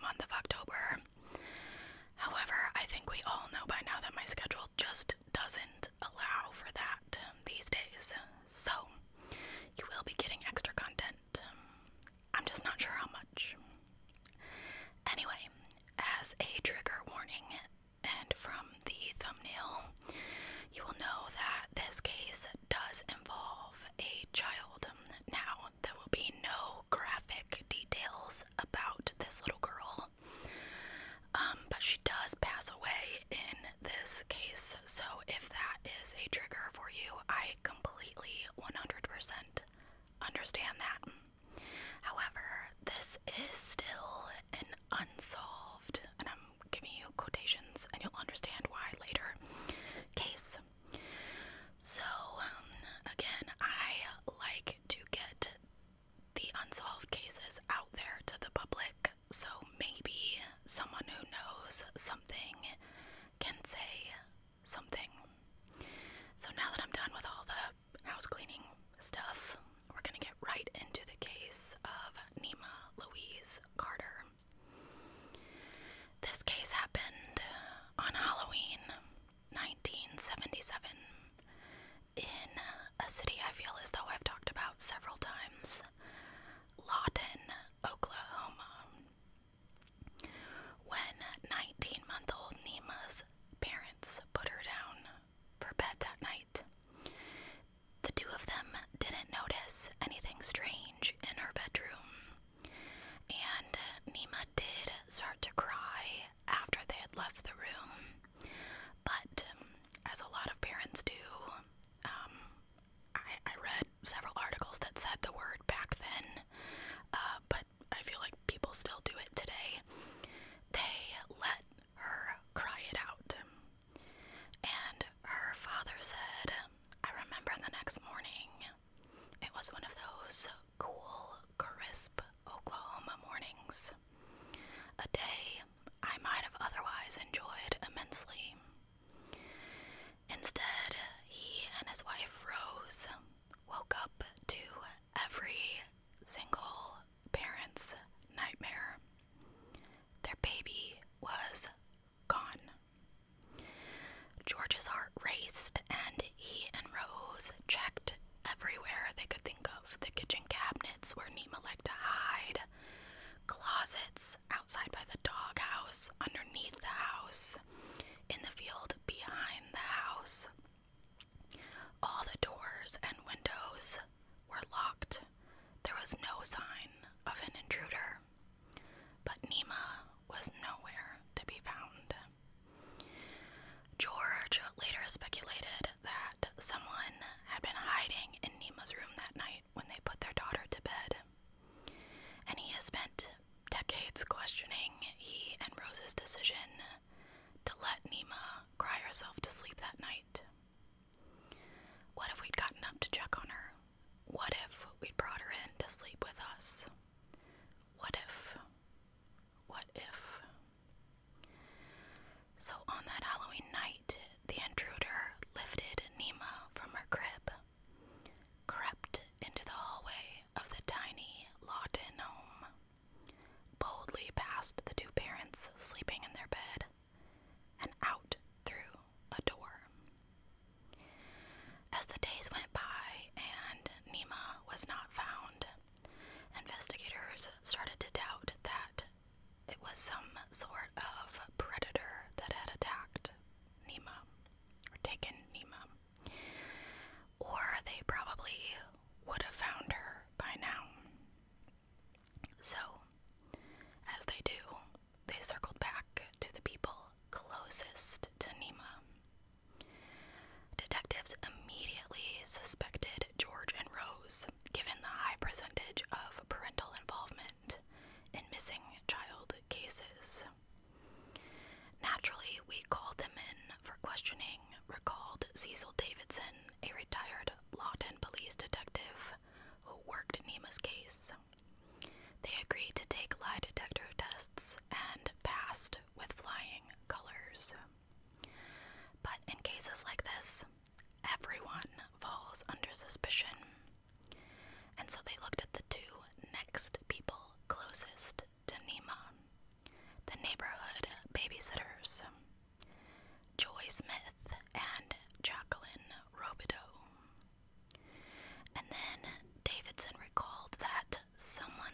month of October. However, I think we all know by now that my schedule just doesn't allow for that these days. So, you will be getting extra content. I'm just not sure how much. Anyway, as a trigger warning, and from the thumbnail, you will know that this case does involve a child. Now, there will be no graphic details about this little girl, but she does pass away in this case, so if that is a trigger for you, I completely 100% understand that. However, this is still an unsolved, and I'm giving you quotations and you'll understand why later, case. So, again, I like to get the unsolved cases out there to the public, so maybe someone who knows something can say something. So now that I'm done with all the house cleaning stuff, we're gonna get right into the case of Nima Louise Carter. This case happened on Halloween 1977 in a city I feel as though I've talked about several times, Lawton, Oklahoma. When 19-month-old Nima's parents put her down for bed that night, the two of them didn't notice anything strange in her bedroom, and Nima did start to cry after they had left the room, but as a lot of parents do, I read several articles that said the word back then, but I feel like people still do it today. They let her cry it out, and her father said, "I remember the next morning, it was one of those cool, crisp Oklahoma mornings, a day I might have otherwise enjoyed immensely. Instead, he and his wife Rose woke up to every single parent's nightmare. Their baby was gone." George's heart raced, and he and Rose checked everywhere they could think of. The kitchen cabinets where Nima liked to hide, closets outside by the doghouse, underneath the house, in the field behind the house. All the doors and windows were locked. There was no sign of an intruder, but Nima was nowhere to be found. George later speculated that someone had been hiding in Nima's room that night when they put their daughter to bed, and he has spent decades questioning he and Rose's decision to let Nima cry herself to sleep that night. What if we'd gotten up to check on her? What if we'd brought her in to sleep with us? What if? What if? So on that Halloween night, the intruder lifted Nima from her crib, crept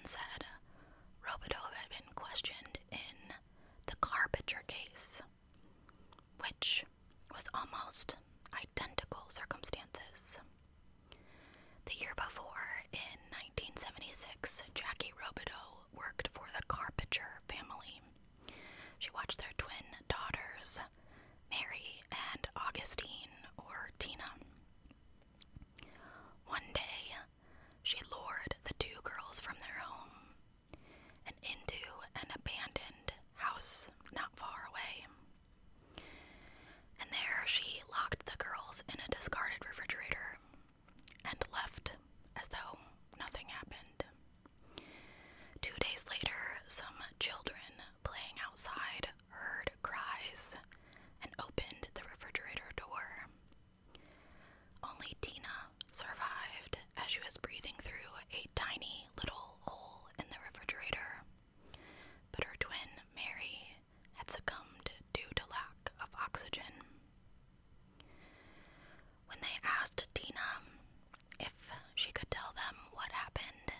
said Robidoux had been questioned in the car picture case, which was almost identical circumstances. The year before, in 1976, Jackie Robidoux worked for the Carpenter family. She watched their twin daughters, Mary and Augustine, or Tina. One day, she lured the two girls from their home and into an abandoned house not far away. And there she locked the girls in a discarded refrigerator and left as though nothing happened. 2 days later, some children playing outside heard cries and opened the refrigerator door. Only Tina survived as she was breathing through a tiny little hole in the refrigerator, but her twin, Mary, had succumbed due to lack of oxygen. When they asked Tina if she could tell them what happened,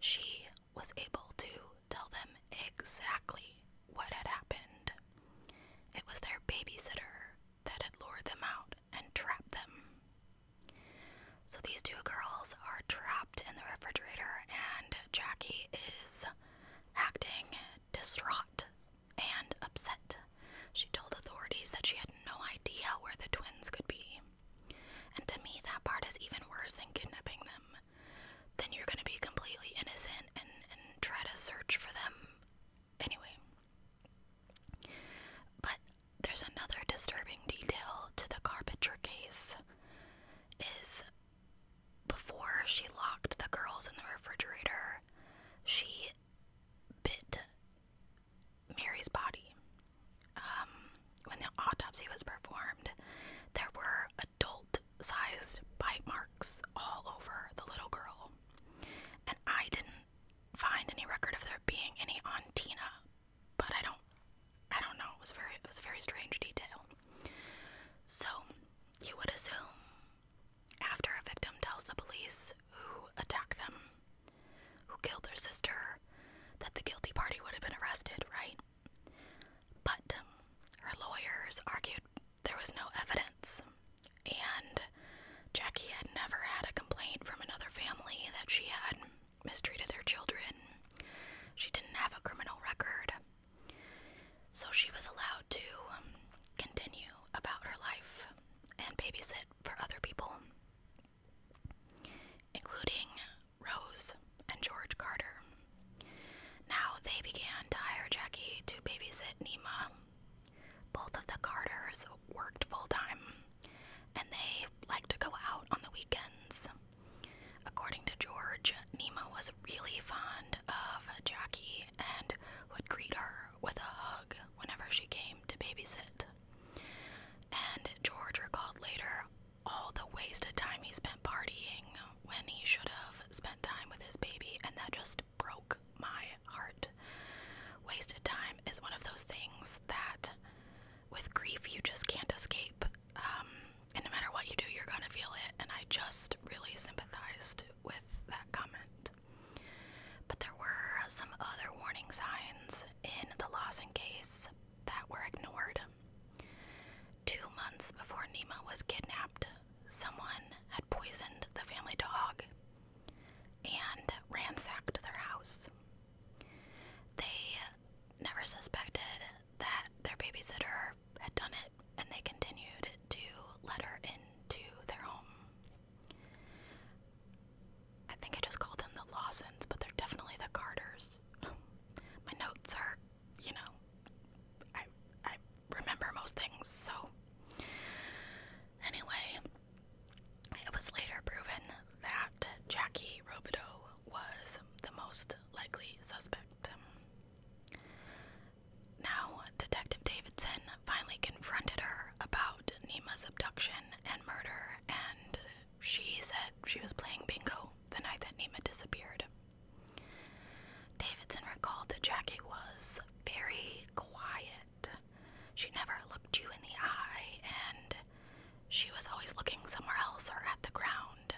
she was able to tell them exactly what had happened. It was their babysitter that had lured them out and trapped them. So these two girls are trapped in the refrigerator, and Jackie is acting distraught and upset. She told authorities that she had no idea where the twins could be. And to me, that part is even worse than kidnapping them. Then you're going to be completely innocent and try to search for them anyway. But there's another disturbing detail to the Carpenter case, is before she locked the girls in the refrigerator, she bit Mary's body. When the autopsy was performed, there were adult-sized bite marks all over the little girl. And I didn't find any record of there being any on Tina, but I don't know. It was a very strange detail. So you would assume after a victim tells the police who attacked them, who killed their sister, that the guilty party would have been arrested, right? But her lawyers argued there was no evidence, and Jackie had never had a complaint from another family that she had mistreated their children. She didn't have a criminal record, so she was allowed to continue about her life and babysit for other people, including Rose and George Carter. Now they began to hire Jackie to babysit Nima. Both of the Carters worked full-time, and they liked to go out on the weekends. According to George, Nima was really fond of Jackie and would greet her with a hug whenever she came to babysit. And George recalled later all the wasted time he spent partying when he should have spent time with his baby, and that just broke my heart. Wasted time is one of those things that with grief you just can't escape, and no matter what you do, you're gonna feel it, and I just really sympathized with that comment. But there were some other warning signs in the Lawson case that were ignored. 2 months before Nima was kidnapped, someone had poisoned the family dog and ransacked their house. They never suspected that their babysitter had done it, and they continued to let her into their home. I think I just called them the Lawsons, but they're definitely the Carters. My notes are, I remember most things, so. Anyway, it was later proven that Jackie Robidoux was the most likely suspect. Now, Detective Davidson finally confronted her about Nima's abduction and murder, and she said she was playing bingo the night that Nima disappeared. Davidson recalled that Jackie was very quiet. She never looked you in the eye, and she was always looking somewhere else or at the ground,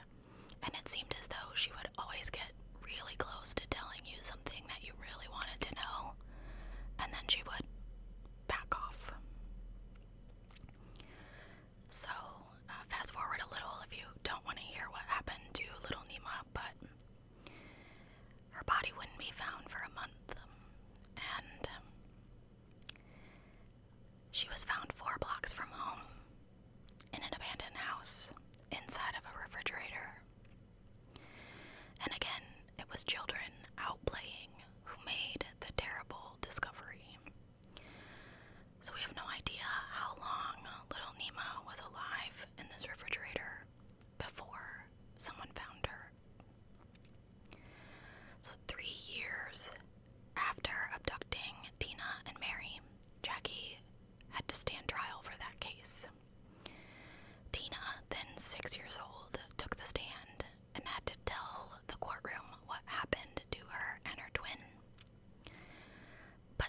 and it seemed as though she would always get really close to telling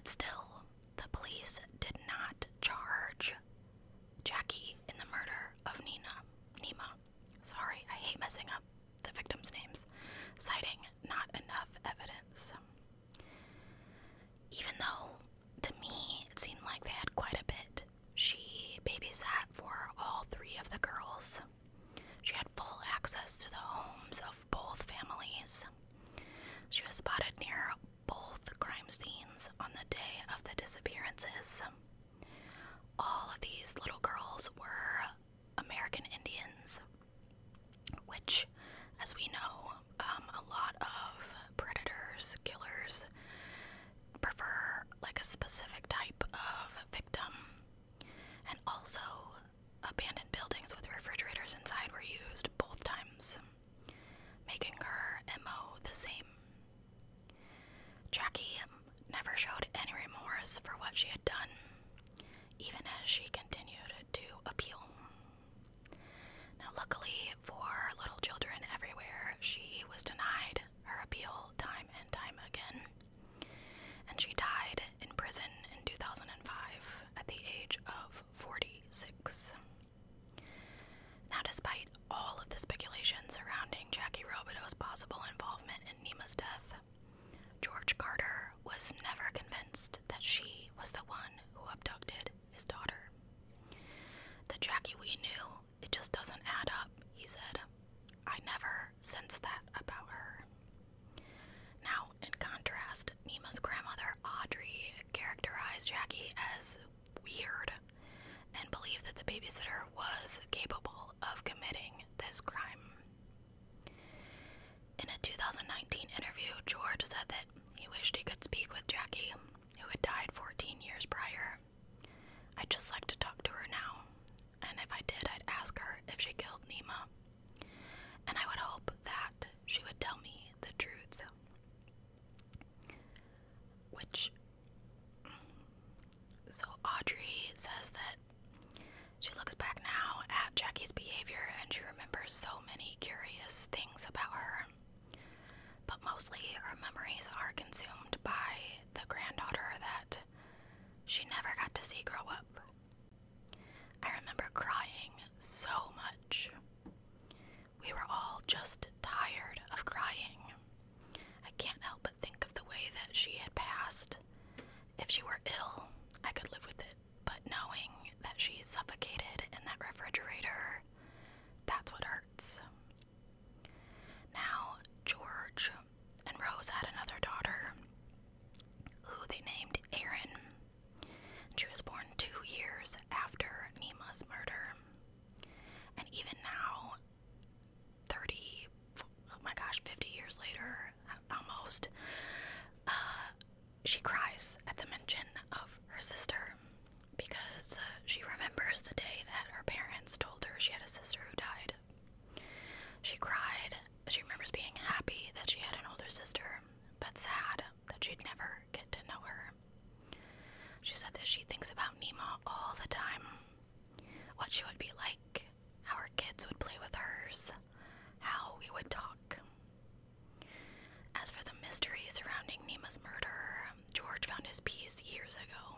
But still, the police did not charge Jackie in the murder of Nima. Sorry, I hate messing up the victims' names. Citing not enough evidence. Even though, to me, it seemed like they had quite a bit. She babysat for all three of the girls. She had full access to the homes of both families. She was spotted near both crime scenes on the day of the disappearances. All of these little girls were American Indians, which, as we know, a lot of predators, killers, prefer like a specific type of victim. And also, abandoned buildings with refrigerators inside were used both times, making her MO the same. Jackie never showed any remorse for what she had done, even as she continued to appeal. Now, luckily for little children everywhere, she was denied her appeal time and time again, and she died in prison in 2005 at the age of 46. Now, despite all of the speculation surrounding Jackie Robideau's possible involvement in Nima's death, George Carter was never convinced that she was the one who abducted his daughter. The Jackie we knew, it just doesn't add up, he said. I never sensed that about her. Now, in contrast, Nima's grandmother, Audrey, characterized Jackie as weird and believed that the babysitter was capable of committing this crime. In a 2019 interview, George said that he wished he could speak with Jackie, who had died 14 years prior. I'd just like to talk to her now, and if I did, I'd ask her if she killed Nima, and I would hope that she would tell me the truth. So Audrey says that she looks back now at Jackie's behavior and she remembers so many curious things about her. But mostly her memories are consumed by the granddaughter that she never got to see grow up. I remember crying so much. We were all just tired of crying. I can't help but think of the way that she had passed. If she were ill, I could live with it, but knowing that she suffocated in that refrigerator, that's what hurts. Now, George and Rose had another daughter, who they named Erin. She was born 2 years after Nima's murder. And even now, 50 years later, almost, she cries at the mention of her sister because she remembers the day that her parents told her she had a sister who died. She cried. She remembers being happy that she had an older sister, but sad that she'd never get to know her. She said that she thinks about Nima all the time, what she would be like, how her kids would play with hers, how we would talk. As for the mystery surrounding Nima's murder, George found his peace years ago.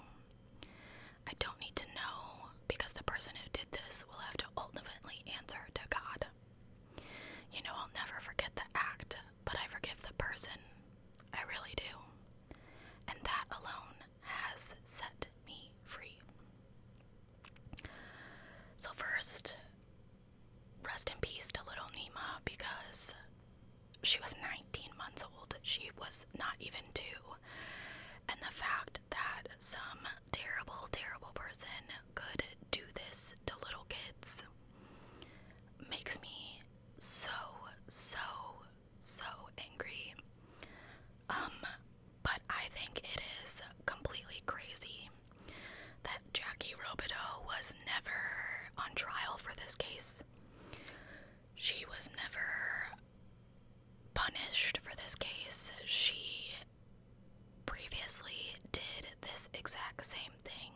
I don't need to know, because the person who did this will have to ultimately answer to God. You know, I'll never forget the act, but I forgive the person. I really do. And that alone has set me free. So first, rest in peace to little Nima, because she was 19 months old. She was not even 2. And the fact that some terrible, terrible person could do this to little kids makes me so angry. But I think it is completely crazy that Jackie Robideau was never on trial for this case. She was never punished for this case. She previously did this exact same thing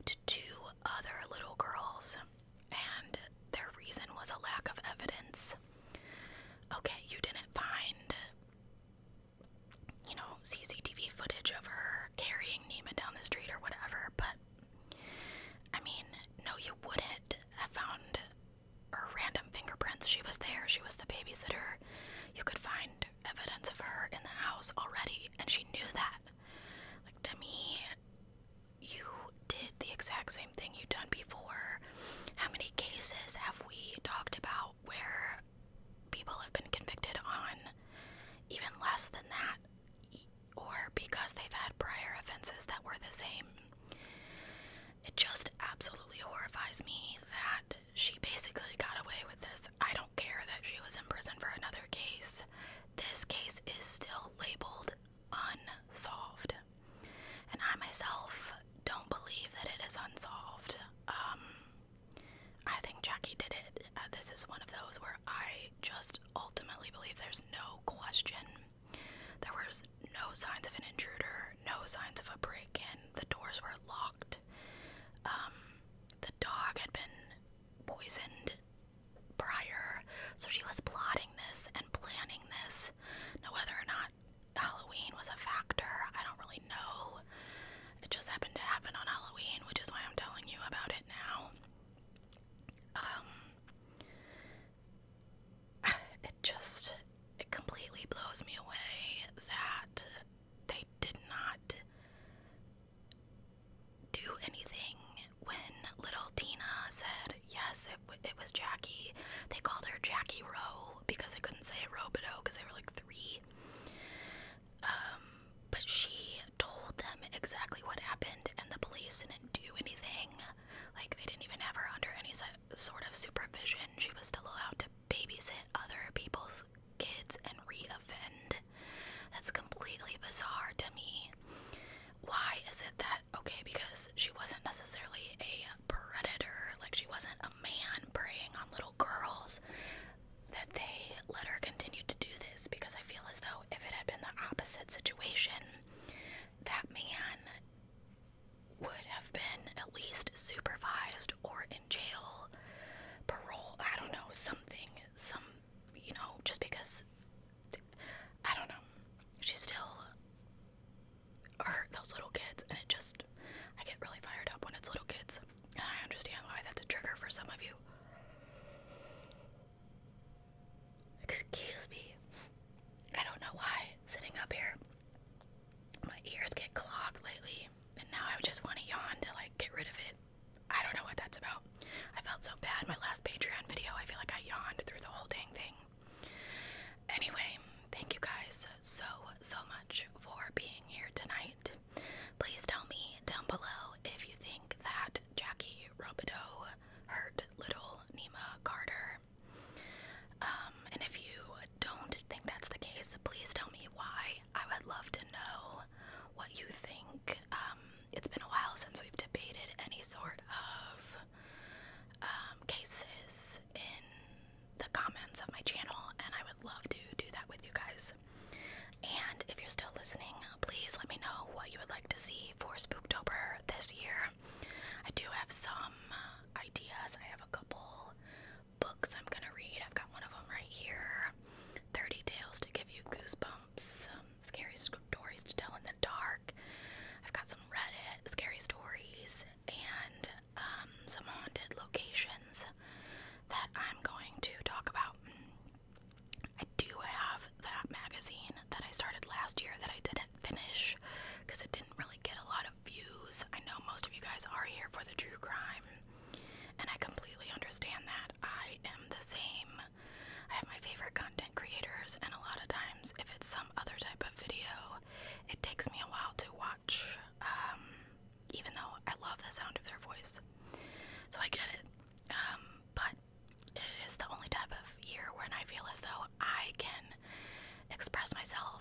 to 2 other little girls, and their reason was a lack of evidence. Okay, you didn't find, CCTV footage of her carrying absolutely horrifies me that she basically got away with this. I don't care that she was in prison for another case. This case is still labeled unsolved. And I myself don't believe that it is unsolved. I think Jackie did it. This is one of those where I just ultimately believe there's no question. There was no signs of an intruder, no signs of a break-in. The doors were locked. The dog had been poisoned prior, so she was plotting this and planning this. Now, whether or not Halloween was a factor, I don't really know. It just happened to happen on Halloween, which is why I'm telling you about it now. It completely blows me away that they did not do anything when little Tina said, yes, it was Jackie. They called her Jackie Rowe because they couldn't say Robidoux because they were like 3. But she told them exactly what happened, and the police didn't do anything. Like, they didn't even have her under any sort of supervision. She was still allowed to babysit other people's kids and re-offend. That's completely bizarre to me. Why is it that, okay, because she wasn't necessarily a predator, like she wasn't a man preying on little girls, that they let her continue to do this? Because I feel as though if it had been the opposite situation, that man would have been at least supervised or in jail, parole, I don't know, just because, I don't know, she still hurt those little kids, and I get really fired up when it's little kids, and I understand why that's a trigger for some of you. Excuse me, I don't know why, sitting up here, my ears get clogged lately, and now I just want to yawn to, get rid of it. I don't know what that's about. I felt so bad my last Patreon video. I feel like I yawned through the whole dang thing. Anyway, thank you guys so much for being here tonight. Please tell me down below if you think that Jackie Robidoux hurt little Nima Carter. And if you don't think that's the case, please tell me why. I would love to know what you think. It's been a while since we've debated any sort of cases in the comments of my channel, and I would love to do that with you guys. And if you're still listening, please let me know what you would like to see for Spooktober this year. I do have some ideas. I have a couple books I'm gonna read. I've got one of them right here. 30 Tales to Give You Goosebumps. Scary Stories to Tell in the Dark. I've got some Reddit scary stories and some haunted locations that I'm going to talk about. I do have that magazine that I started last year that I didn't finish because it didn't really get a lot of views. I know most of you guys are here for the true crime, and I completely understand that. I am the same. I have my favorite content creators, and a lot of times if it's some other type of video, it takes me a while to watch, even though I love the sound of their voice. So I get it. But it is the only type of year when I feel as though I can express myself